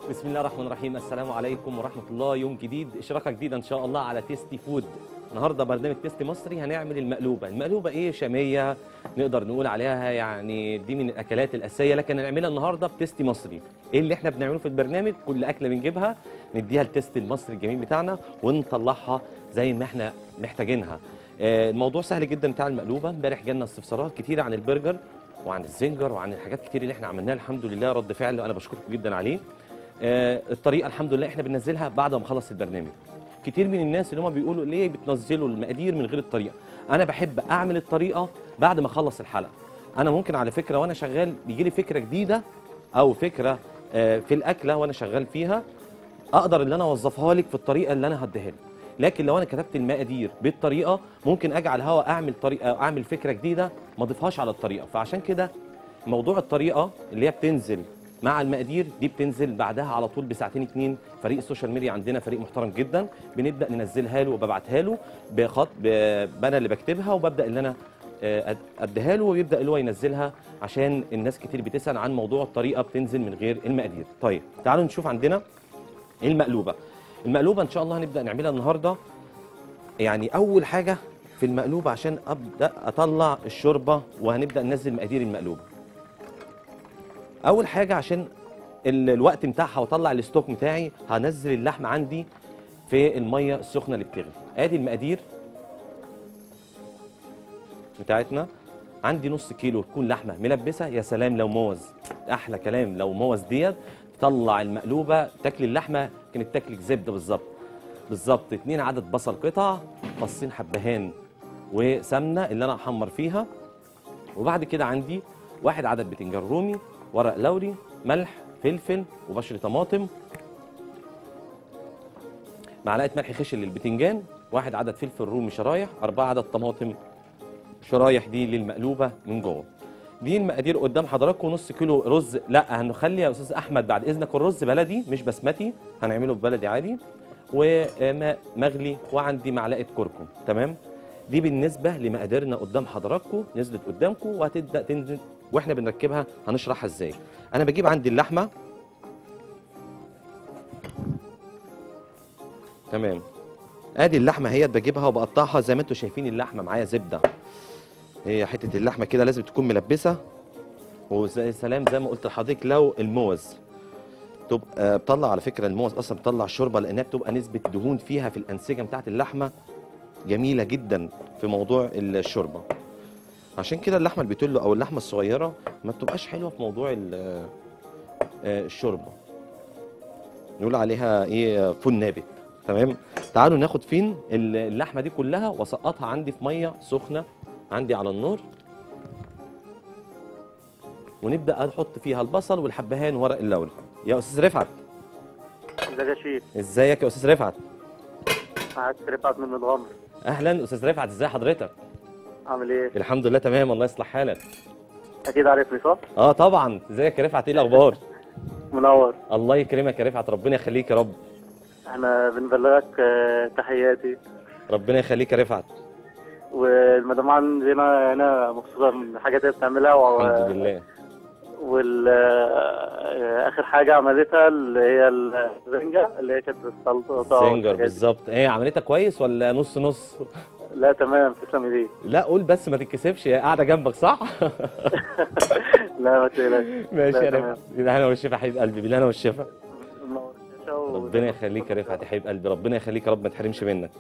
بسم الله الرحمن الرحيم. السلام عليكم ورحمة الله. يوم جديد، إشراقة جديدة إن شاء الله على تيستي فود. النهارده برنامج تيستي مصري هنعمل المقلوبة. المقلوبة إيه؟ شامية نقدر نقول عليها، يعني دي من الأكلات الأساسية، لكن هنعملها النهارده بتيستي مصري. إيه اللي إحنا بنعمله في البرنامج؟ كل أكلة بنجيبها نديها التيست المصري الجميل بتاعنا ونطلعها زي ما إحنا محتاجينها. الموضوع سهل جدا بتاع المقلوبة. امبارح جالنا استفسارات كتيرة عن البرجر وعن الزنجر وعن الحاجات كتير اللي إحنا عملناها، الحمد لله رد فعل أنا بشكركم جدا عليه. الطريقه الحمد لله احنا بننزلها بعد ما نخلص البرنامج. كتير من الناس اللي هم بيقولوا ليه بتنزلوا المقادير من غير الطريقه؟ انا بحب اعمل الطريقه بعد ما اخلص الحلقه. انا ممكن على فكره وانا شغال بيجي لي فكره جديده او فكره في الاكله وانا شغال فيها، اقدر ان انا اوظفها لك في الطريقه اللي انا هديها لك. لكن لو انا كتبت المقادير بالطريقه ممكن اجي على الهواء اعمل طريقه، اعمل فكره جديده ما اضيفهاش على الطريقه. فعشان كده موضوع الطريقه اللي هي بتنزل مع المقادير دي بتنزل بعدها على طول بساعتين اتنين. فريق السوشيال ميديا عندنا فريق محترم جدا، بنبدا ننزلها له وببعتها له بخط انا اللي بكتبها وببدا ان انا اديها له ويبدا اللي هو ينزلها، عشان الناس كتير بتسال عن موضوع الطريقه بتنزل من غير المقادير. طيب تعالوا نشوف عندنا المقلوبه. المقلوبه ان شاء الله هنبدا نعملها النهارده. يعني اول حاجه في المقلوبه عشان ابدا اطلع الشوربه وهنبدا ننزل مقادير المقلوبه. اول حاجه عشان الوقت بتاعها واطلع الستوك بتاعي هنزل اللحمه عندي في الميه السخنه اللي بتغلي. ادي المقادير بتاعتنا. عندي نص كيلو تكون لحمه ملبسه، يا سلام لو موز، احلى كلام لو موز ديت تطلع المقلوبه تاكل اللحمه كانت تاكلك زبده بالظبط. بالظبط 2 عدد بصل قطع، فصين حبهان وسمنه اللي انا هحمر فيها. وبعد كده عندي 1 عدد بتنجان رومي، ورق لوري، ملح، فلفل وبشر طماطم، معلقه ملح خشن للبتنجان، 1 عدد فلفل رومي شرايح، 4 عدد طماطم شرايح دي للمقلوبه من جوه. دي المقادير قدام حضراتكم. نص كيلو رز، لا هنخلي يا استاذ احمد بعد اذنك الرز بلدي مش بسمتي، هنعمله ببلدي عادي، وماء مغلي، وعندي معلقه كركم. تمام، دي بالنسبه لمقاديرنا قدام حضراتكم، نزلت قدامكم وهتبدا تنزل واحنا بنركبها هنشرحها ازاي. انا بجيب عندي اللحمه. تمام، ادي اللحمه هي بجيبها وبقطعها زي ما انتم شايفين. اللحمه معايا زبده، هي حته اللحمه كده لازم تكون ملبسه. وزي سلام زي ما قلت لحضرتك لو الموز تبقى بطلع، على فكره الموز اصلا بتطلع شوربه لانها بتبقى نسبه دهون فيها في الانسجه بتاعت اللحمه جميله جدا في موضوع الشوربه. عشان كده اللحمه البتلو او اللحمه الصغيره ما بتبقاش حلوه في موضوع الشوربه، نقول عليها ايه، فول نابت. تمام، تعالوا ناخد فين اللحمه دي كلها واسقطها عندي في ميه سخنه عندي على النار، ونبدا احط فيها البصل والحبهان وورق اللوري. يا استاذ رفعت. ازيك يا شيخ؟ ازيك يا استاذ رفعت؟ معاك رفعت من الغمر. اهلا استاذ رفعت، ازي حضرتك؟ عامل ايه؟ الحمد لله تمام، الله يصلح حالك. اكيد عارفني صح؟ اه طبعا، ازيك يا رفعت، ايه الاخبار؟ منور. الله يكرمك يا رفعت، ربنا يخليك يا رب. احنا بنبلغك تحياتي. ربنا يخليك يا رفعت. والمدام عندنا هنا مبسوطه من الحاجات اللي بتعملها الحمد لله. اخر حاجه عملتها اللي هي الزنجه اللي هي كانت السلطه. زنجر بالظبط. ايه عملتها كويس ولا نص نص؟ لا تمام، تسلم ايديك. لا قول بس ما تتكسفش، هي قاعده جنبك صح؟ لا ما تقلقش. ماشي يا رفعت، بالهنا والشفا حبيب قلبي، بالهنا والشفا. منور الشاشة ربنا يخليك يا رفعت يا حبيب قلبي، ربنا يخليك يا رب، ما تحرمش منك.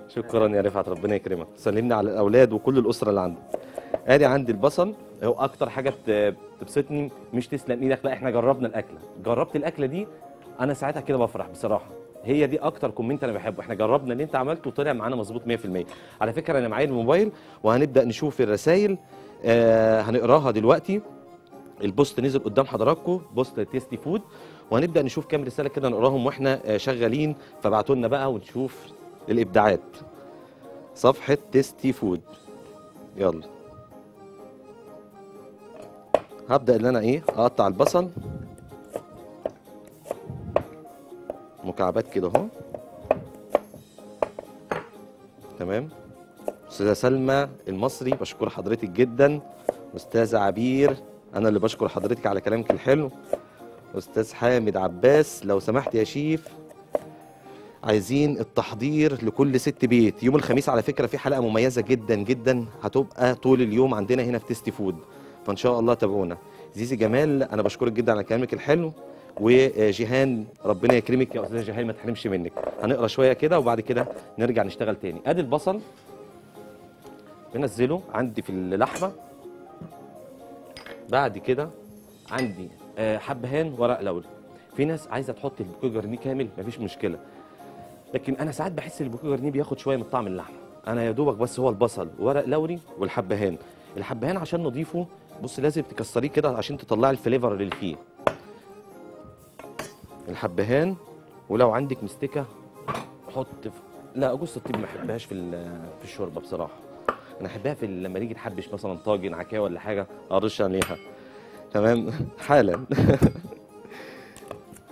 شكرا يا رفعت، ربنا يكرمك. سلمني على الاولاد وكل الاسره اللي عندك. ادي عندي البصل، هو اكتر حاجه بتبسطني، مش تسلم ايدك، لا احنا جربنا الاكله، جربت الاكله دي انا ساعتها كده بفرح بصراحه. هي دي اكتر كومنت انا بحبه، احنا جربنا اللي انت عملته وطلع معانا مظبوط 100%. على فكره انا معايا الموبايل وهنبدا نشوف الرسائل، هنقراها دلوقتي. البوست نزل قدام حضراتكم، بوست تيستي فود، وهنبدا نشوف كام رساله كده نقراهم واحنا شغالين، فابعتوا لنا بقى ونشوف الابداعات. صفحه تيستي فود، يلا. هبدا ان انا ايه اقطع البصل مكعبات كده اهو. تمام. استاذه سلمى المصري بشكر حضرتك جدا. استاذه عبير انا اللي بشكر حضرتك على كلامك الحلو. استاذ حامد عباس، لو سمحت يا شيف، عايزين التحضير لكل ست بيت. يوم الخميس على فكره في حلقه مميزه جدا جدا هتبقى طول اليوم عندنا هنا في تيستي فود، فان شاء الله تابعونا. زيزي جمال انا بشكرك جدا على كلامك الحلو، وجيهان ربنا يكرمك يا استاذه جيهان ما تحرمش منك. هنقرا شويه كده وبعد كده نرجع نشتغل تاني. ادي البصل بنزله عندي في اللحمه، بعد كده عندي حبهان ورق لوري. في ناس عايزه تحط البوكيه جرنيه كامل مفيش مشكله، لكن انا ساعات بحس البوكيه جرنيه بياخد شويه من طعم اللحمه. انا يا دوبك بس هو البصل ورق لوري والحبهان. الحبهان عشان نضيفه بص لازم تكسريه كده عشان تطلعي الفليفر اللي فيه. الحبهان، ولو عندك مستكه حط لا جوز الطيب ما احبهاش في الشوربه بصراحه. انا احبها في لما نيجي نحبش مثلا طاجن عكاوي ولا حاجه ارش عليها. تمام حالا.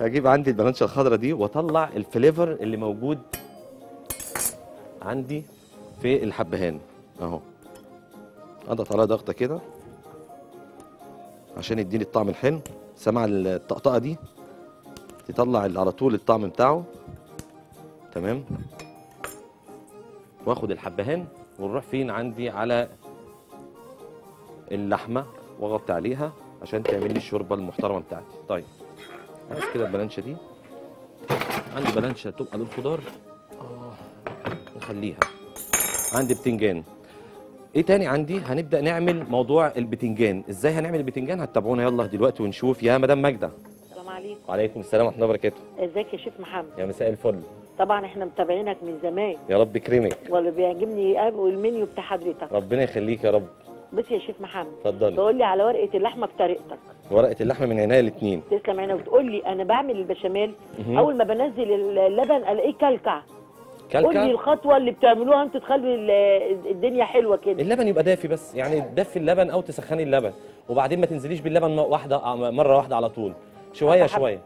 هجيب عندي البلانشه الخضراء دي واطلع الفليفر اللي موجود عندي في الحبهان اهو. اضغط عليها ضغطه كده عشان يديني الطعم الحلو. سامع الطقطقه دي تطلع على طول الطعم بتاعه. تمام. واخد الحبهان ونروح فين عندي على اللحمه واغطي عليها عشان تعمل لي الشوربه المحترمه بتاعتي. طيب بس كده البلانشه دي عندي بلانشه تبقى للخضار نخليها. عندي بتنجان. ايه تاني عندي؟ هنبدا نعمل موضوع البتنجان. ازاي هنعمل البتنجان؟ هتتابعونا يلا دلوقتي ونشوف. يا مدام ماجده. السلام عليكم. وعليكم السلام ورحمه الله وبركاته. ازيك يا شيف محمد؟ يا مساء الفل. طبعا احنا متابعينك من زمان. يا رب يكرمك. واللي بيعجبني المنيو بتاع حضرتك. ربنا يخليك يا رب. بص يا شيف محمد، اتفضلي. تقول لي على ورقه اللحمه بطريقتك. ورقه اللحمه من عينيا الاثنين. تسلم عينك. وتقول لي انا بعمل البشاميل اول ما بنزل اللبن الاقيه كلكع. قول لي الخطوه اللي بتعملوها انتوا تخلوا الدنيا حلوه كده. اللبن يبقى دافي بس، يعني تدفي اللبن او تسخني اللبن وبعدين ما تنزليش باللبن مره واحده على طول، شويه شويه.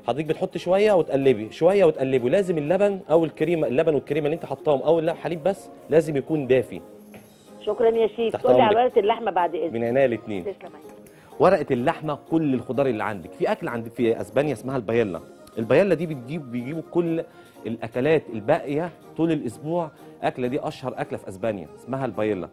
حضرتك بتحطي شويه وتقلبي شويه وتقلبي. لازم اللبن او الكريمه، اللبن والكريمه اللي انت حطاهم او الحليب بس لازم يكون دافي. شكرا يا شيف. تقول لي على ورقه اللحمه بعد اذنك. من عينيا الاثنين. تسلم عينك. ورقه اللحمه كل الخضار اللي عندك. في اكل عندك في اسبانيا اسمها البايلا. البايلا دي بيجيبوا كل الاكلات الباقيه طول الاسبوع. اكله دي اشهر اكله في اسبانيا اسمها البايلا،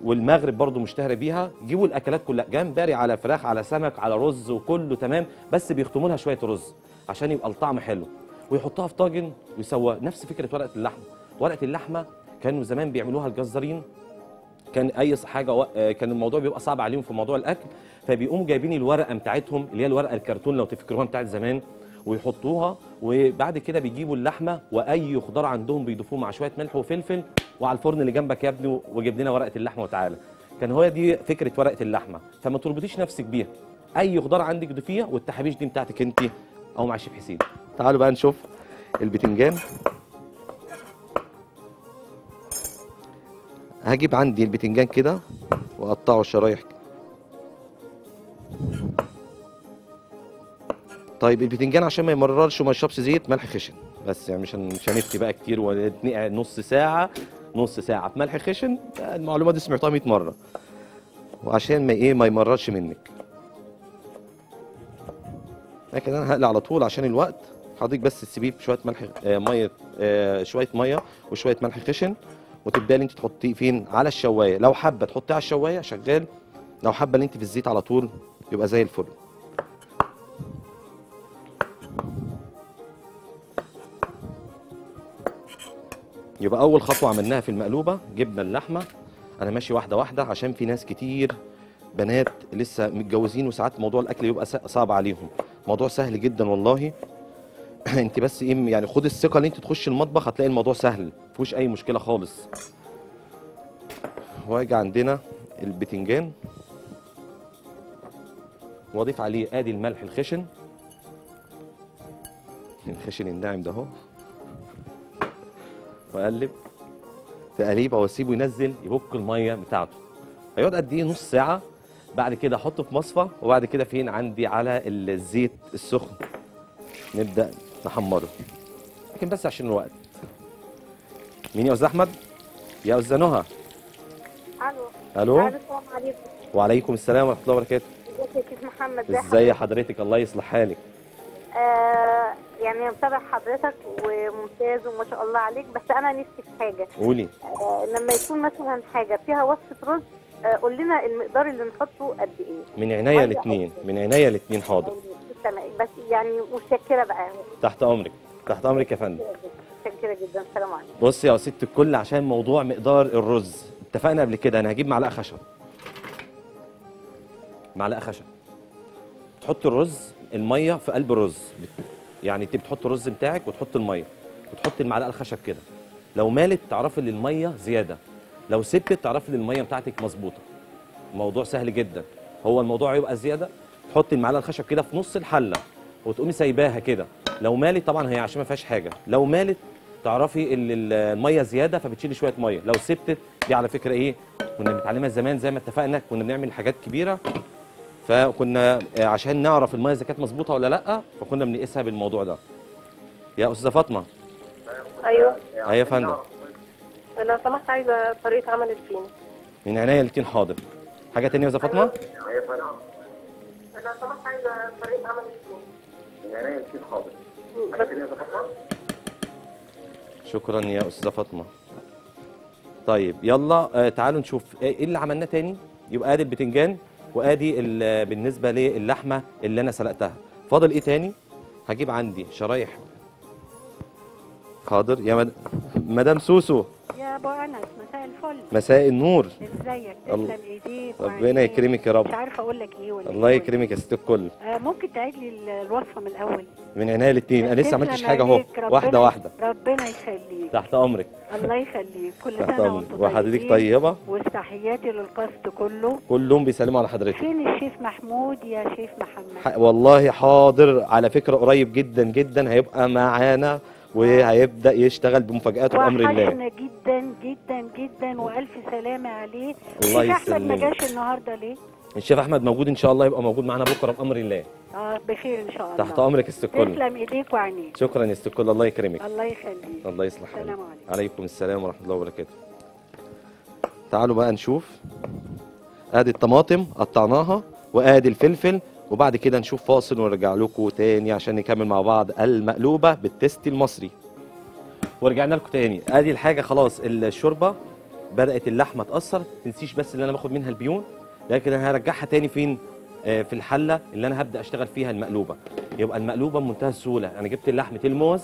والمغرب برضو مشتهره بيها. جيبوا الاكلات كلها، جمبري على فراخ على سمك على رز وكله تمام، بس بيختموا لها شويه رز عشان يبقى الطعم حلو، ويحطوها في طاجن ويسووها. نفس فكره ورقه اللحمه. ورقه اللحمه كانوا زمان بيعملوها الجزارين، كان اي حاجه كان الموضوع بيبقى صعب عليهم في موضوع الاكل، فبيقوموا جايبين الورقه بتاعتهم اللي هي الورقه الكرتون لو تفتكروها بتاعت زمان، ويحطوها، وبعد كده بيجيبوا اللحمه واي خضار عندهم بيضيفوه مع شويه ملح وفلفل، وعلى الفرن اللي جنبك يا ابني وجيب لنا ورقه اللحمه وتعالى. كان هو دي فكره ورقه اللحمه، فما تربطيش نفسك بيها. اي خضار عندك ضيفيها، والتحابيش دي بتاعتك انت او مع شيف حسين. تعالوا بقى نشوف البتنجان. هجيب عندي البتنجان كده واقطعه شرايح. طيب البتنجان عشان ما يمررش وما يشربش زيت، ملح خشن بس، يعني مش هنفتي بقى كتير ونتنقع نص ساعه في ملح خشن. المعلومات دي سمعتها 100 مره، وعشان ما يمررش منك. لكن انا هقلي على طول عشان الوقت. حضرتك بس تسيبيه في شويه ملح شويه ميه وشويه ملح خشن، وتبداي انت تحطيه فين؟ على الشوايه. لو حابه تحطيه على الشوايه شغال، لو حابه ان انت في الزيت على طول يبقى زي الفل. يبقى اول خطوه عملناها في المقلوبه جبنا اللحمه. انا ماشي واحده واحده عشان في ناس كتير بنات لسه متجوزين وساعات موضوع الاكل يبقى صعب عليهم. موضوع سهل جدا والله. انت بس يعني خد الثقه ان انت تخش المطبخ هتلاقي الموضوع سهل مفيهوش اي مشكله خالص. واجي عندنا البتنجان واضيف عليه ادي الملح الخشن الناعم ده اهو، واقلب تقليبه واسيبه ينزل يبك الميه بتاعته. هيقعد قد ايه؟ نص ساعه. بعد كده احطه في مصفى، وبعد كده فين عندي على الزيت السخن نبدا نحمره. لكن بس عشان الوقت. مين يا استاذ احمد؟ يا استاذ نهى. الو. الو. السلام عليكم. وعليكم السلام ورحمه الله وبركاته. ازيك يا شيخ محمد؟ ازي حضرتك؟ الله يصلح حالك. يعني متابع حضرتك وممتاز وما شاء الله عليك، بس انا نفسي في حاجه. قولي. لما يكون مثلا حاجه فيها وصفه رز، قول لنا المقدار اللي نحطه قد ايه. من عينيا الاثنين، من عينيا الاثنين، حاضر. تمام، بس يعني متشكره بقى. تحت امرك، تحت امرك يا فندم. متشكره جدا، السلام عليكم. بصي يا ست الكل، عشان موضوع مقدار الرز اتفقنا قبل كده، انا هجيب معلقه خشب. معلقه خشب. تحط الرز، الميه في قلب الرز، يعني انت بتحط الرز بتاعك وتحط الميه وتحط المعلقه الخشب كده. لو مالت تعرفي ان الميه زياده، لو سبت تعرفي ان الميه بتاعتك مظبوطه. الموضوع سهل جدا. هو الموضوع يبقى زياده، تحطي المعلقه الخشب كده في نص الحله وتقومي سايباها كده. لو مالت طبعا هي عشان ما فيهاش حاجه، لو مالت تعرفي ان الميه زياده فبتشيلي شويه ميه. لو سبتت دي على فكره ايه، كنا بنتعلمها زمان زي ما اتفقنا، كنا بنعمل حاجات كبيره، فكنا عشان نعرف الميه اذا كانت مظبوطه ولا لا فكنا بنقيسها بالموضوع ده. يا استاذه فاطمه. ايوه. ايوه يا فندم. لو سمحت عايزه طريقه عمل الفين. من عينيا الاثنين، حاضر. حاجه ثانيه يا استاذه فاطمه؟ ايوه يا فندم. لو سمحت عايزه طريقه عمل الفين. من عينيا الاثنين، حاضر. حاجه ثانيه يا استاذه فاطمه؟ شكرا يا استاذه فاطمه. طيب يلا تعالوا نشوف ايه اللي عملناه تاني. يبقى ادي البتنجان وادي بالنسبه للحمه اللي انا سلقتها. فاضل ايه تاني؟ هجيب عندي شرايح. حاضر يا مدام سوسو. يا ابو انس، مساء الفل. مساء النور. ازيك؟ تسلم ايديك. ربنا يكرمك يا رب. مش عارفه اقول لك ايه ولا الله يكرمك يا ست الكل. ممكن تعيد لي الوصفه من الاول؟ من عينيا الاثنين، انا لسه ما عملتش حاجه اهو، واحده واحده. ربنا يخليك. تحت امرك. الله يخليك. كل تحت سنه امرك وانت وحضرتك طيبه. واستحياتي للقصد كله. كلهم بيسلموا على حضرتك. فين الشيف محمود يا شيف محمد؟ والله حاضر، على فكره قريب جدا جدا هيبقى معانا وهيبدا يشتغل بمفاجآت بامر الله. وحشنا جدا جدا جدا والف سلامه عليه. الله الشيف احمد ما يسلمك. جاش النهارده ليه؟ الشيف احمد موجود ان شاء الله، يبقى موجود معانا بكره بامر الله. بخير ان شاء الله. تحت امرك يا ست الكل. تسلم ايديك وعينيك. شكرا يا ست الكل، الله يكرمك. الله يخليك. الله يصلح حالك. السلام عليكم. عليكم السلام ورحمه الله وبركاته. تعالوا بقى نشوف. ادي الطماطم قطعناها وادي الفلفل، وبعد كده نشوف فاصل ونرجع لكم تاني عشان نكمل مع بعض المقلوبه بالتست المصري. ورجعنا لكم تاني. ادي الحاجه خلاص، الشوربه بدات اللحمه تاثر. تنسيش بس اللي انا باخد منها البيون، لكن انا هرجعها تاني فين؟ في الحله اللي انا هبدا اشتغل فيها المقلوبه. يبقى المقلوبه بمنتهى السهوله، انا جبت اللحمه الموز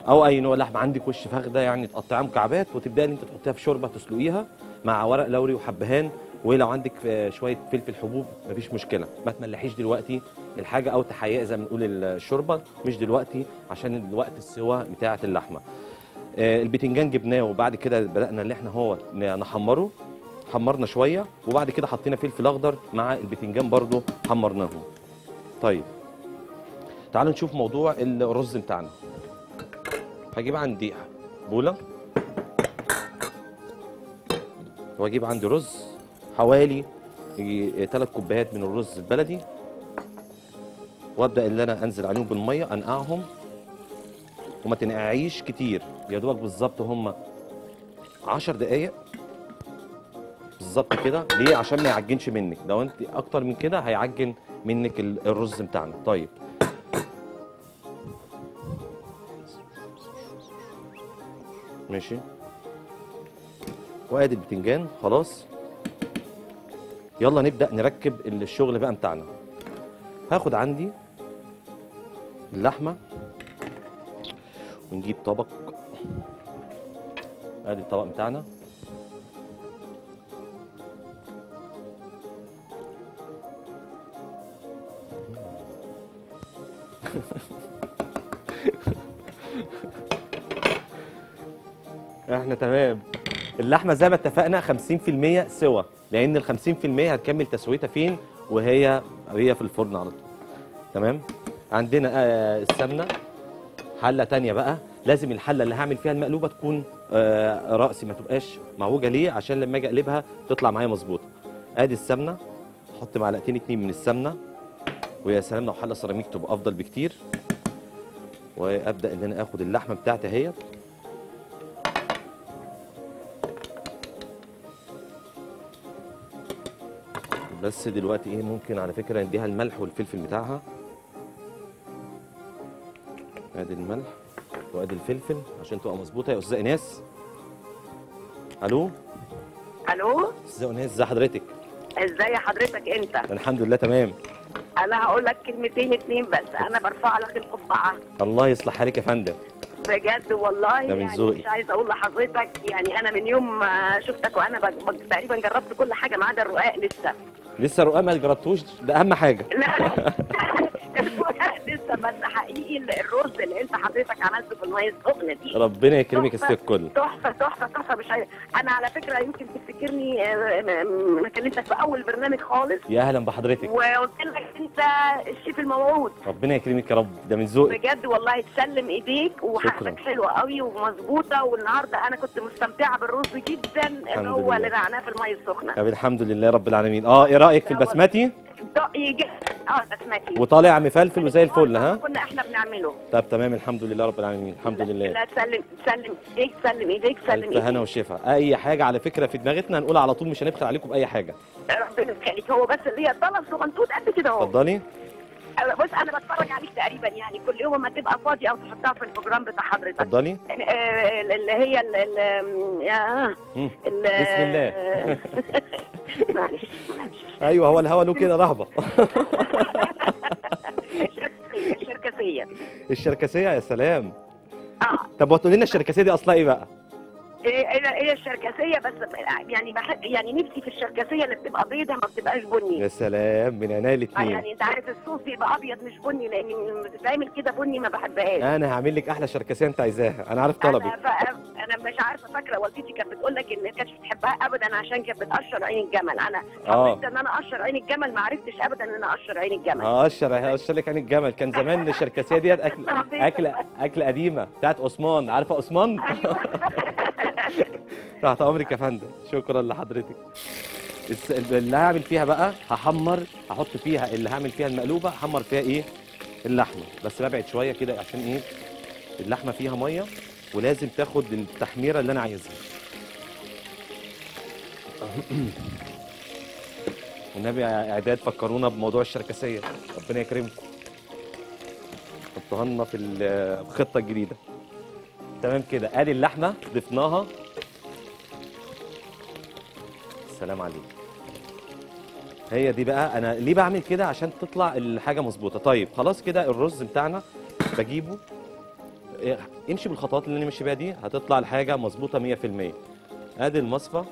او اي نوع لحمه عندك، وش فخده يعني تقطعيها مكعبات وتبداي انت تحطيها في شوربه تسلقيها مع ورق لوري وحبهان، ولو عندك شويه فلفل حبوب مفيش مشكله. ما تملحيش دلوقتي الحاجه او تحيقي زي ما بنقول الشوربه، مش دلوقتي عشان الوقت السوا بتاعه اللحمه. البتنجان جبناه وبعد كده بدانا اللي احنا هو نحمره. حمرنا شويه وبعد كده حطينا فلفل اخضر مع البتنجان برضو حمرناهم. طيب تعالوا نشوف موضوع الرز بتاعنا. هجيب عندي بوله واجيب عندي رز حوالي 3 كوبايات من الرز البلدي، وابدا اللي انا انزل عليهم بالميه انقعهم، وما تنقعيش كتير، يا دوبك بالظبط هم 10 دقايق بالظبط كده. ليه؟ عشان ما يعجنش منك، لو انت اكتر من كده هيعجن منك الرز بتاعنا. طيب ماشي. وادي البتنجان خلاص. يلا نبدا نركب الشغل بقى بتاعنا. هاخد عندي اللحمه ونجيب طبق. ادي الطبق بتاعنا. احنا تمام. اللحمه زي ما اتفقنا 50% سوا، لان ال 50% هتكمل تسويتها فين؟ وهي في الفرن على طول. تمام. عندنا السمنه. حله تانية بقى، لازم الحله اللي هعمل فيها المقلوبه تكون راسي، ما تبقاش معوجه. ليه؟ عشان لما اجي اقلبها تطلع معايا مظبوطه. ادي السمنه، احط معلقتين 2 من السمنه، ويا سلام لو حله سيراميك تبقى افضل بكتير. وابدا ان انا اخد اللحمه بتاعتي اهيت، بس دلوقتي ايه ممكن على فكره نديها الملح والفلفل بتاعها. ادي الملح وادي الفلفل عشان تبقى مظبوطه يا استاذه ايناس. الو الو، استاذه ايناس ازي حضرتك؟ ازاي حضرتك انت؟ الحمد لله تمام. انا هقول لك كلمتين اتنين بس، انا برفع لك القبعه. الله يصلح حالك يا فندم. بجد والله ده من يعني ذوقي. مش عايزه اقول لحضرتك يعني انا من يوم ما شفتك وانا تقريبا جربت كل حاجه ما عدا الرقاق لسه الرقاق ما جربتوش، ده اهم حاجه. لا الرقاق لسه، بس حقيقي الرز اللي انت حضرتك عملته في الميه السخنه دي ربنا يكرمك يا ست الكل. تحفه تحفه تحفه. مش عايزة. انا على فكره يمكن تفتكرني انا كلمتك في اول برنامج خالص يا اهلا بحضرتك. وقلت لك انت الشيف الموعود. ربنا يكرمك يا رب، ده من ذوقك. بجد والله تسلم ايديك وحاجتك حلوه قوي ومظبوطه، والنهارده انا كنت مستمتعه بالرز جدا اللي هو اللي نعناه في الميه السخنه. طب الحمد لله رب العالمين. ايه رايك في البسمتي؟ بسمتي وطالع مفلفل وزي الفل. ها كنا احنا بنعمله. طب تمام الحمد لله رب العالمين. الحمد لله. لا تسلم ايديك، سلم ايديك، سلم ايديك. هنا والشفا. اي حاجه على فكره في دماغتنا هنقول على طول، مش هنبخل عليكم باي حاجه. ربنا يخليك. هو بس اللي هي طلب صغنطوط قد كده اهو. اتفضلي. بص انا بتفرج عليك تقريبا يعني كل يوم ما تبقى فاضي او تحطها في البروجرام بتاع حضرتك. اتفضلي. اللي هي بسم الله. معلش ايوه هو الهوا له كده رهبه. الشركسيه يا سلام. طب وتقولي لنا الشركسيه دي اصلها ايه بقى؟ هي الشركسيه بس يعني بحب يعني نفسي في الشركسيه اللي بتبقى بيضه ما بتبقاش بني. يا سلام من عينيا الاثنين. يعني انت عارف الصوص يبقى ابيض مش بني، لان بتتعمل كده بني ما بحبهاش. انا هعمل لك احلى شركسيه انت عايزاها، انا عارف طلبك. انا مش عارفه، فاكره والدتي كانت بتقول لك ان ما كانتش بتحبها ابدا عشان كانت بتقشر عين الجمل. انا حاولت ان انا اقشر عين الجمل ما عرفتش ابدا ان انا اقشر عين الجمل. هقشر لك عين الجمل. كان زمان الشركسيه ديت اكل قديمه بتاعت عثمان، عارفه عثمان؟ تحت امرك يا فندم. شكرا لحضرتك. اللي هعمل فيها بقى هحط فيها اللي هعمل فيها المقلوبه، هحمر فيها ايه؟ اللحمه. بس ببعد شويه كده عشان ايه؟ اللحمه فيها ميه ولازم تاخد التحميره اللي انا عايزها. والنبي يا اعداد فكرونا بموضوع الشركسيه، ربنا يكرمكم. حطوها لنا في الخطه الجديده. تمام كده. ادي اللحمه ضفناها. السلام عليكم. هي دي بقى انا ليه بعمل كده؟ عشان تطلع الحاجه مظبوطه. طيب خلاص كده الرز بتاعنا بجيبه. امشي بالخطوات اللي انا ماشي بيها دي هتطلع الحاجه مظبوطه 100%. ادي المصفى.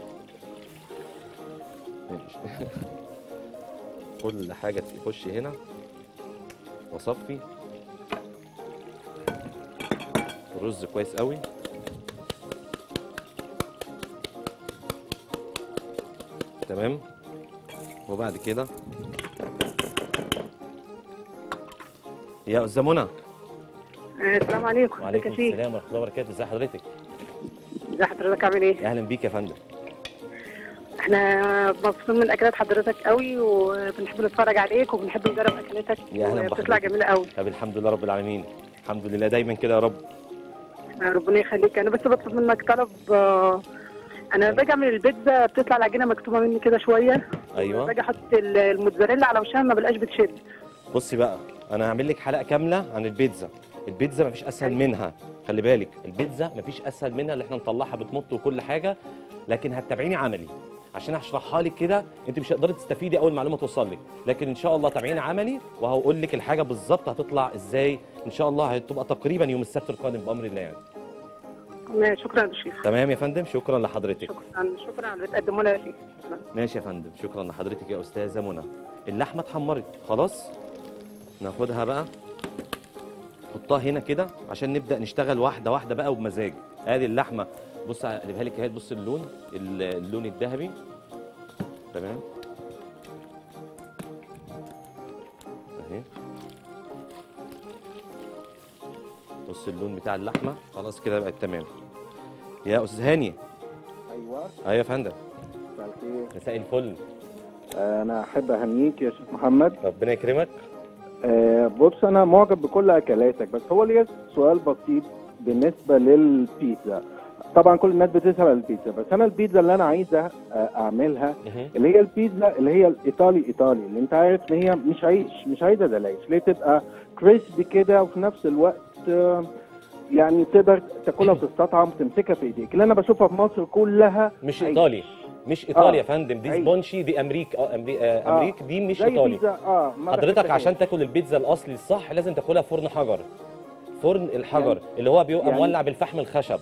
كل حاجه تخش هنا واصفي الرز كويس قوي. تمام. وبعد كده يا استاذه منى. السلام عليكم. وعليكم السلام ورحمه الله وبركاته. ازي حضرتك؟ ازي حضرتك عامل ايه؟ اهلا بيك يا فندم. احنا مبسوطين من اكلات حضرتك قوي وبنحب نتفرج عليك وبنحب نجرب اكلاتك. يا اهلا بحضرتك. بتطلع جميله قوي. طب الحمد لله رب العالمين. الحمد لله دايما كده يا رب. ربنا يخليك. انا بس بطلب منك طلب. انا باجي اعمل البيتزا بتطلع العجينه مكتومه مني كده شويه. ايوه. باجي احط الموتزاريلا على وشها ما بلاقيش بتشد. بصي بقى انا هعمل لك حلقه كامله عن البيتزا. البيتزا مفيش اسهل منها، خلي بالك. البيتزا مفيش اسهل منها اللي احنا نطلعها بتمط وكل حاجه، لكن هتتابعيني عملي عشان هشرحها لك كده. انت مش هتقدري تستفيدي اول معلومه توصل لك، لكن ان شاء الله تابعيني عملي وهقول لك الحاجه بالظبط هتطلع ازاي. ان شاء الله هتبقى تقريبا يوم السبت القادم بامر الله يعني. شكرا يا شيخ. تمام يا فندم. شكرا لحضرتك. شكرا على اللي بتقدمه لنا يا شيخ. ماشي يا فندم. شكرا لحضرتك يا استاذه منى. اللحمه اتحمرت خلاص. ناخدها بقى نحطها هنا كده عشان نبدا نشتغل واحده واحده بقى وبمزاج. ادي اللحمه. بص اقلبها لك اهي. بص اللون الذهبي. تمام اهي. بص اللون بتاع اللحمه خلاص كده بقت تمام. يا استاذ هاني. ايوه يا فندم. مساء الخير. مساء الفل. انا احب اهنيك يا شيخ محمد. ربنا يكرمك. بص انا معجب بكل اكلاتك، بس هو ليا سؤال بسيط بالنسبه للبيتزا. طبعا كل الناس بتسال على البيتزا، بس انا البيتزا اللي انا عايزه اعملها اللي هي البيتزا اللي هي الايطالي اللي انت عارف ان هي مش عيش، مش عايزه ده العيش، ليه تبقى كريسبي كده وفي نفس الوقت يعني تقدر تاكلها وتستطعم وتمسكها في ايديك. اللي انا بشوفها في مصر كلها مش ايطالي، مش ايطالي يا فندم، دي سبونشي، دي امريك دي مش ايطالي. حضرتك عشان تاكل البيتزا الاصلي الصح لازم تاكلها فرن حجر، فرن الحجر يعني اللي هو بيبقى يعني مولع بالفحم الخشب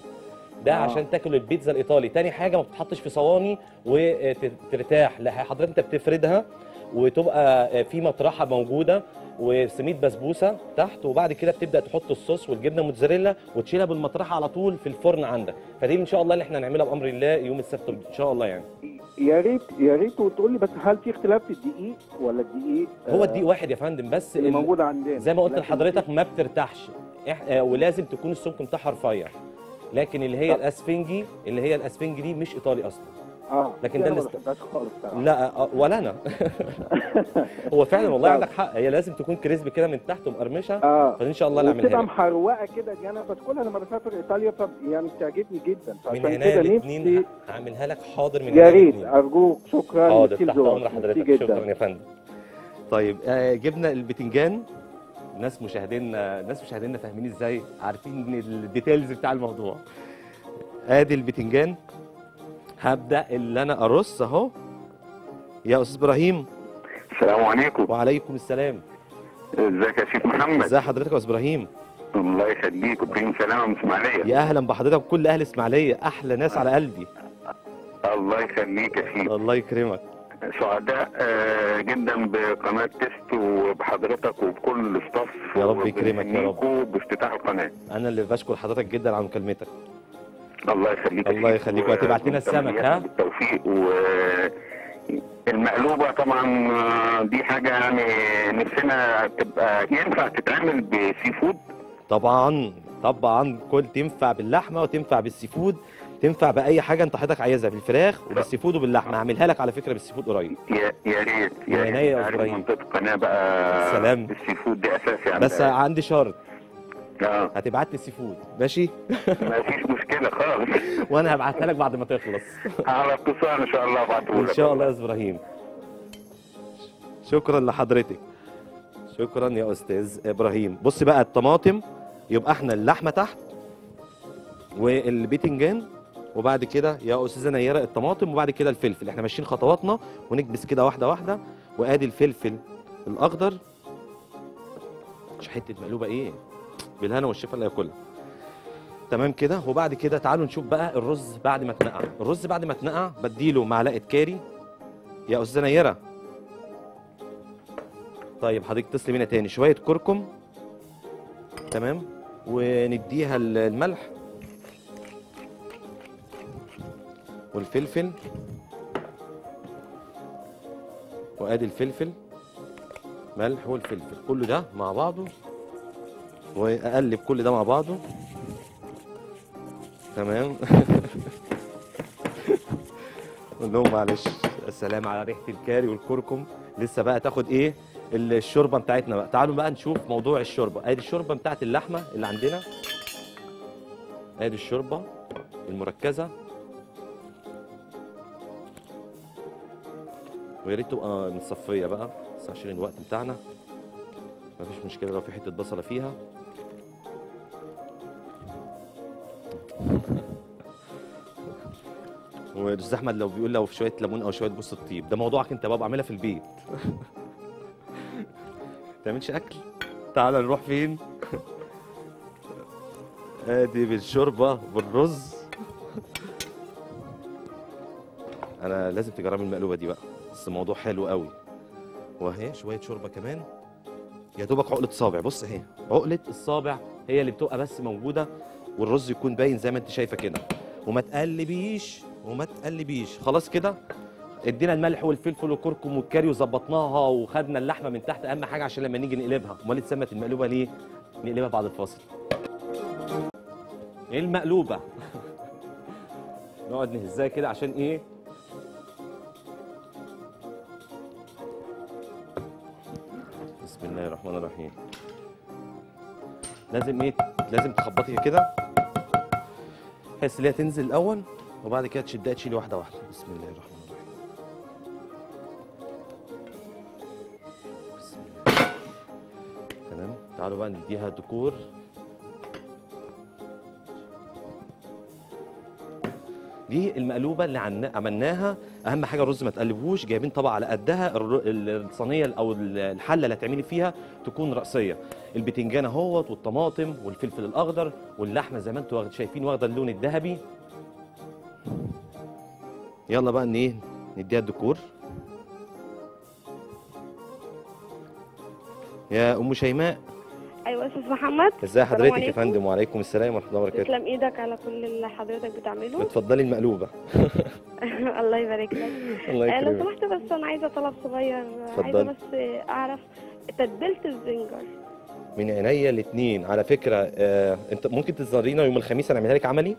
ده عشان تاكل البيتزا الايطالي. تاني حاجه ما بتتحطش في صواني وترتاح، لا حضرتك انت بتفردها وتبقى في مطرحه موجوده وسميد بسبوسه تحت، وبعد كده بتبدا تحط الصوص والجبنه موتزاريلا وتشيلها بالمطرحه على طول في الفرن عندك. فدي ان شاء الله اللي احنا هنعملها بامر الله يوم السبت ان شاء الله يعني. يا ريت وتقول لي بس هل في اختلاف في الدقيق ولا الدقيق هو الدقيق واحد يا فندم، بس اللي موجود عندنا زي ما قلت لحضرتك ما بترتاحش ولازم تكون السمك بتاعها رفيع، لكن اللي هي الاسفنجي دي مش ايطالي اصلا. لكن ده لا ولا انا هو فعلا والله عندك حق، هي لازم تكون كريسبي كده من تحت ومقرمشه. فان شاء الله نعملها بتبقى محروقه كده، دي انا بدخلها لما بسافر ايطاليا يعني بتعجبني جدا. من هنا الاثنين هعملها لك حاضر من يا ريت ارجوك. شكرا حاضر تحت امر حضرتك. شكرا يا فندم. طيب جبنا البتنجان. ناس مشاهدينا فاهمين ازاي، عارفين الديتيلز بتاع الموضوع. ادي البتنجان هبدا اللي انا ارص اهو يا استاذ ابراهيم. السلام عليكم. وعليكم السلام. ازيك يا شيخ محمد؟ ازي حضرتك يا استاذ ابراهيم؟ الله يخليك. ابراهيم سلامه من اسماعيليه. يا اهلا بحضرتك وكل اهل اسماعيليه، احلى ناس على قلبي. الله يخليك يا شيخ. الله يكرمك. سعداء جدا بقناه تيست وبحضرتك وبكل الاستاف. يا رب يكرمك يا رب. بافتتاح القناه. انا اللي بشكر حضرتك جدا على مكالمتك. الله يخليك. الله يخليك. وهتبعت لنا السمك ها؟ بالتوفيق. والمقلوبه طبعا دي حاجه يعني نفسنا تبقى ينفع تتعمل بسي فود. طبعا كل تنفع باللحمه وتنفع بالسي فود، تنفع باي حاجه انت حضرتك عايزها، بالفراخ وبالسي فود وباللحمه. هعملها لك على فكره بالسي فود قريب. يا ريت يا عينيا يا ابراهيم. منطقه القناه بقى سلام. السي فود دي اساسي يعني. بس عندي شرط. هتبعت لي سي فود ماشي؟ مفيش مشكله خالص. وانا هبعتها لك بعد ما تخلص. على اتصال ان شاء الله. ان شاء الله يا استاذ ابراهيم. شكرا لحضرتك. شكرا يا استاذ ابراهيم. بص بقى الطماطم، يبقى احنا اللحمه تحت والبيتنجان، وبعد كده يا استاذه نيره الطماطم، وبعد كده الفلفل. احنا ماشيين خطواتنا ونكبس كده واحده واحده. وادي الفلفل الاخضر. مش حته مقلوبه ايه بالهنا والشفا اللي ياكلها. تمام كده. وبعد كده تعالوا نشوف بقى الرز بعد ما اتنقع. الرز بعد ما اتنقع بديله معلقه كاري يا استاذه نيره. طيب حضرتك اتصلي بينا تاني. شويه كركم تمام، ونديها الملح والفلفل. وادي الفلفل، ملح والفلفل كل ده مع بعضه، واقلب كل ده مع بعضه تمام. قول لهم معلش. السلام على ريحه الكاري والكركم. لسه بقى تاخد ايه الشوربه بتاعتنا بقى. تعالوا بقى نشوف موضوع الشوربه. ادي الشوربه بتاعت اللحمه اللي عندنا، ادي الشوربه المركزه، ويا ريت تبقى متصفيه بقى بس عشان الوقت بتاعنا. مفيش مشكله لو في حته بصله فيها. والاستاذ احمد لو بيقول لو في شويه ليمون او شويه جوز الطيب، ده موضوعك انت بابا، اعملها في البيت. ما تعملش اكل. تعال نروح فين؟ ادي بالشوربه بالرز. انا لازم تجربي المقلوبه دي بقى، بس الموضوع حلو قوي. وهي شويه شوربه كمان يا دوبك عقله صابع. بص اهي عقله الصابع هي اللي بتبقى بس موجوده، والرز يكون باين زي ما انت شايفه كده. وما تقلبيش وما تقلبيش. خلاص كده ادينا الملح والفلفل والكركم والكاري وظبطناها وخدنا اللحمه من تحت. اهم حاجه عشان لما نيجي نقلبها. امال اتسمت المقلوبه ليه؟ نقلبها بعد الفاصل. ايه المقلوبه؟ نقعد نهزها كده عشان ايه؟ بسم الله الرحمن الرحيم. لازم ايه؟ لازم تخبطي كده. بحيث ان هي تنزل الاول وبعد كده تشدها تشيلي واحده واحده. بسم الله الرحمن الرحيم. بسم الله. تمام. تعالوا بقى نديها ديكور. دي المقلوبه اللي عملناها. اهم حاجه الرز ما تقلبوش، جايبين طبق على قدها، الصينيه او الحله اللي هتعملي فيها تكون راسيه. البتنجان اهوت والطماطم والفلفل الاخضر واللحمه زي ما انتم شايفين واخده اللون الذهبي. يلا بقى ان ايه نديها الديكور. يا ام شيماء. ايوه استاذ محمد. ازي حضرتك يا فندم؟ وعليكم السلام ورحمه الله وبركاته. تسلم ايدك على كل اللي حضرتك بتعمله. اتفضلي المقلوبه. الله يبارك لك. الله يكرمك. لو سمحت بس انا عايزه طلب صغير. عايزه بس اعرف تتبيله الزنجر. من عينيا الاثنين على فكره. انت ممكن تزورينا يوم الخميس، انا اعملها لك عملي.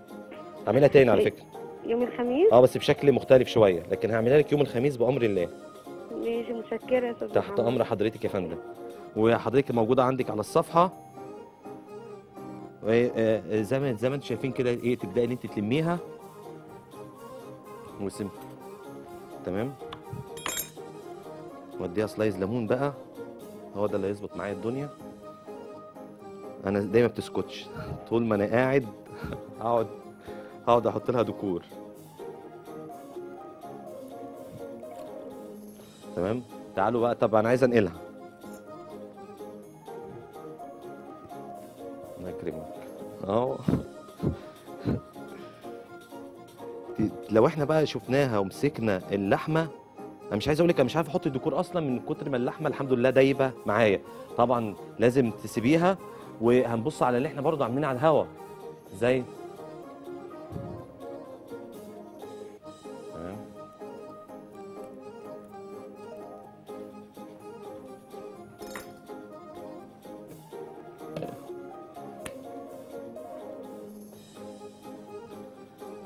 اعملها تاني على فكره. يوم الخميس؟ بس بشكل مختلف شويه، لكن هعملها لك يوم الخميس بامر الله. ماشي، متشكره يا استاذ تحت محمد. امر حضرتك يا فندم. وحضرتك موجوده عندك على الصفحه. زي ما انتم شايفين كده ايه، تبداي ان انت تلميها وسم. تمام. وديها سلايز ليمون بقى، هو ده اللي هيظبط معايا الدنيا. انا دايما بتسكتش طول ما انا قاعد هقعد احط لها ديكور. تمام. تعالوا بقى. طب انا عايز انقلها. الله يكرمك. لو احنا بقى شفناها ومسكنا اللحمه، انا مش عايز اقول لك، انا مش عارف احط الديكور اصلا من كتر ما اللحمه الحمد لله دايبه معايا. طبعا لازم تسيبيها، وهنبص على اللي احنا برضو عاملينها على الهوا ازاي. تمام.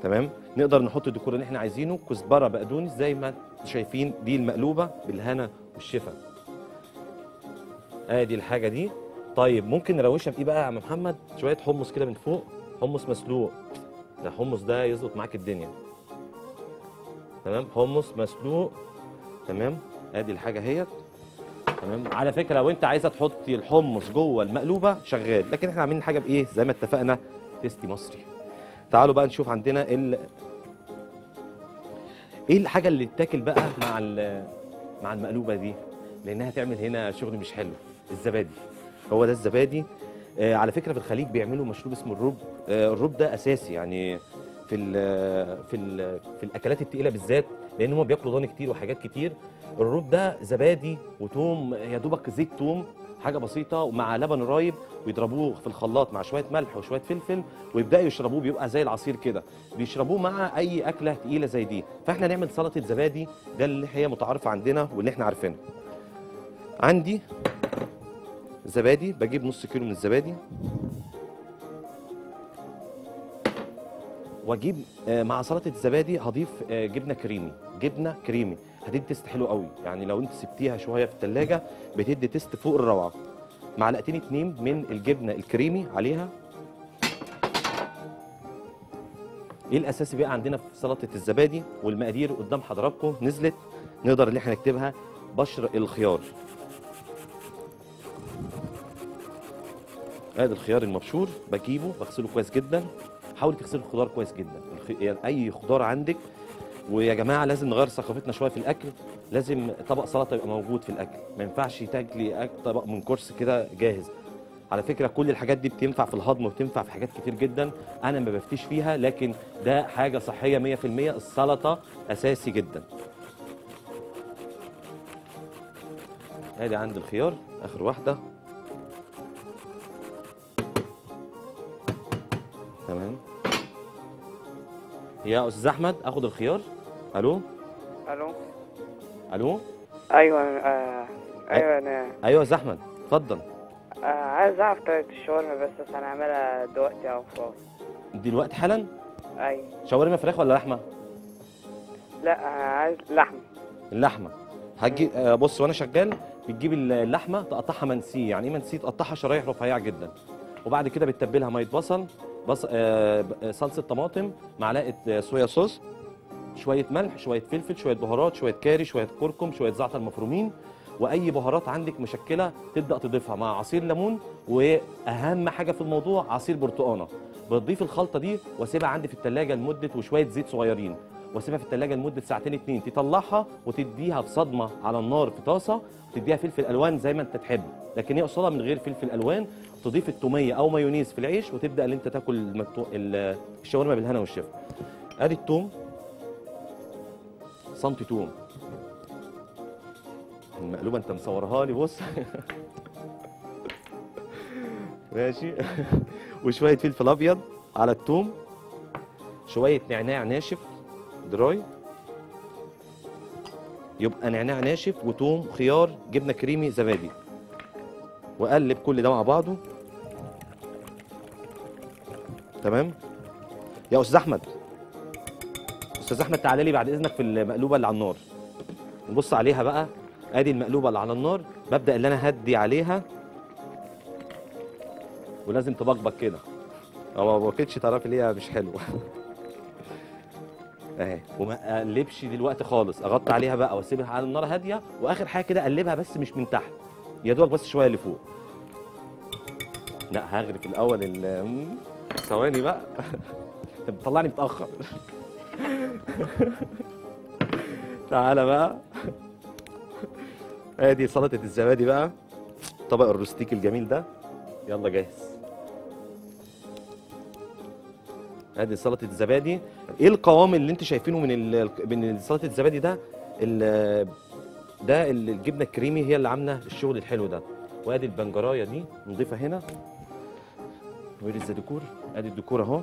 تمام. نقدر نحط الديكور اللي احنا عايزينه، كزبره، بقدونس، زي ما شايفين. دي المقلوبه بالهنا والشفا. ادي الحاجه دي. طيب ممكن نروشها بايه بقى يا عم محمد؟ شويه حمص كده من فوق، حمص مسلوق. ده حمص ده يظبط معاك الدنيا. تمام. حمص مسلوق. تمام. ادي الحاجه اهيت. تمام. على فكره لو انت عايزه تحطي الحمص جوه المقلوبه شغال، لكن احنا عاملين حاجه بايه زي ما اتفقنا، تيستي مصري. تعالوا بقى نشوف عندنا ايه الحاجه اللي تتاكل بقى مع المقلوبه دي، لانها تعمل هنا شغل مش حلو. الزبادي. هو ده الزبادي. على فكره في الخليج بيعملوا مشروب اسمه الرب. الرب ده اساسي يعني في الاكلات التقيله بالذات، لان هم بياكلوا ضان كتير وحاجات كتير. الرب ده زبادي وتوم، يا دوبك زيت توم، حاجه بسيطه، ومع لبن رايب، ويضربوه في الخلاط مع شويه ملح وشويه فلفل، ويبداوا يشربوه، بيبقى زي العصير كده، بيشربوه مع اي اكله تقيله زي دي. فاحنا نعمل سلطه زبادي، ده اللي هي متعارفه عندنا واللي احنا عارفينه. عندي زبادي، بجيب نص كيلو من الزبادي، واجيب مع سلطه الزبادي هضيف جبنه كريمي. جبنه كريمي هتدي تيست حلو قوي، يعني لو انت سبتيها شويه في الثلاجه بتدي تيست فوق الروعه. معلقتين 2 من الجبنه الكريمي عليها. ايه الاساسي بقى عندنا في سلطه الزبادي؟ والمقادير قدام حضراتكم نزلت، نقدر اللي احنا نكتبها. بشر الخيار. ادي الخيار المبشور، بجيبه بغسله كويس جدا. حاولي تغسلي الخضار كويس جدا، يعني اي خضار عندك. ويا جماعه لازم نغير ثقافتنا شويه في الاكل، لازم طبق سلطه يبقى موجود في الاكل، ما ينفعش تاكلي طبق من كورس كده جاهز. على فكره كل الحاجات دي بتنفع في الهضم وبتنفع في حاجات كتير جدا، انا ما بفتيش فيها، لكن ده حاجه صحيه 100%. السلطه اساسي جدا. ادي عند الخيار اخر واحده. تمام. يا استاذ احمد اخد الخيار. الو. الو. ايوه انا ايوه يا استاذ احمد اتفضل. عايز اعرف طريقه الشاورما بس هنعملها دلوقتي او فراغ. دلوقتي حالا؟ ايوه. شاورما فراخ ولا لحمه؟ لا عايز لحمه. اللحمه هتجي. بص وانا شغال بتجيب اللحمه تقطعها منسيه. يعني ايه منسيه؟ تقطعها شرايح رفيعه جدا، وبعد كده بتتبلها ميه بصل صلصه طماطم، معلقه صويا صوص، شويه ملح، شويه فلفل، شويه بهارات، شويه كاري، شويه كركم، شويه زعتر مفرومين، واي بهارات عندك مشكله تبدا تضيفها مع عصير ليمون، واهم حاجه في الموضوع عصير برتقانه. بتضيف الخلطه دي واسيبها عندي في الثلاجه لمده، وشويه زيت صغيرين، واسيبها في الثلاجه لمده ساعتين 2. تطلعها وتديها في صدمه على النار في طاسه، وتديها فلفل الوان زي ما انت تحب، لكن هي قصادها من غير فلفل الوان. تضيف التوميه او مايونيز في العيش، وتبدا ان انت تاكل الشاورما بالهنا والشفا. ادي التوم، سنتي توم، المقلوبه انت مصورها لي بص. ماشي. وشويه فلفل ابيض على التوم، شويه نعناع ناشف دراي، يبقى نعناع ناشف وتوم خيار جبنه كريمي زبادي، واقلب كل ده مع بعضه. تمام يا استاذ احمد. استاذ احمد تعالى لي بعد اذنك في المقلوبه اللي على النار، نبص عليها بقى. ادي المقلوبه اللي على النار، ببدا اللي انا هدي عليها، ولازم تبقبق كده، او ما بقتش تعرفي ليه مش حلوه. اهي. وما اقلبش دلوقتي خالص، اغطي عليها بقى واسيبها على النار هاديه، واخر حاجه كده اقلبها بس مش من تحت، يا دوبك بس شويه لفوق. لا هغرف الاول ثواني بقى. انت بتطلعني متاخر. تعالى بقى. ادي سلطه الزبادي بقى، طبق الروستيك الجميل ده، يلا جاهز. ادي سلطه الزبادي. ايه القوام اللي انتوا شايفينه من سلطه الزبادي ده؟ ده الجبنه الكريمي هي اللي عامله الشغل الحلو ده. وادي البنجرايه دي نضيفها هنا، وادي الديكور، ادي الديكور اهو.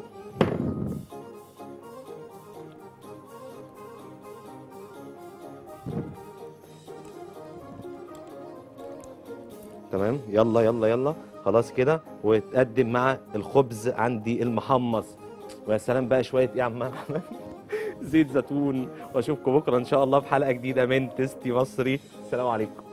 تمام. يلا يلا يلا خلاص كده. وتقدم مع الخبز عندي المحمص، ويا سلام بقى شويه ايه يا عم احمد، زيت زيتون. واشوفكم بكره ان شاء الله في حلقه جديده من تيستي مصري. السلام عليكم.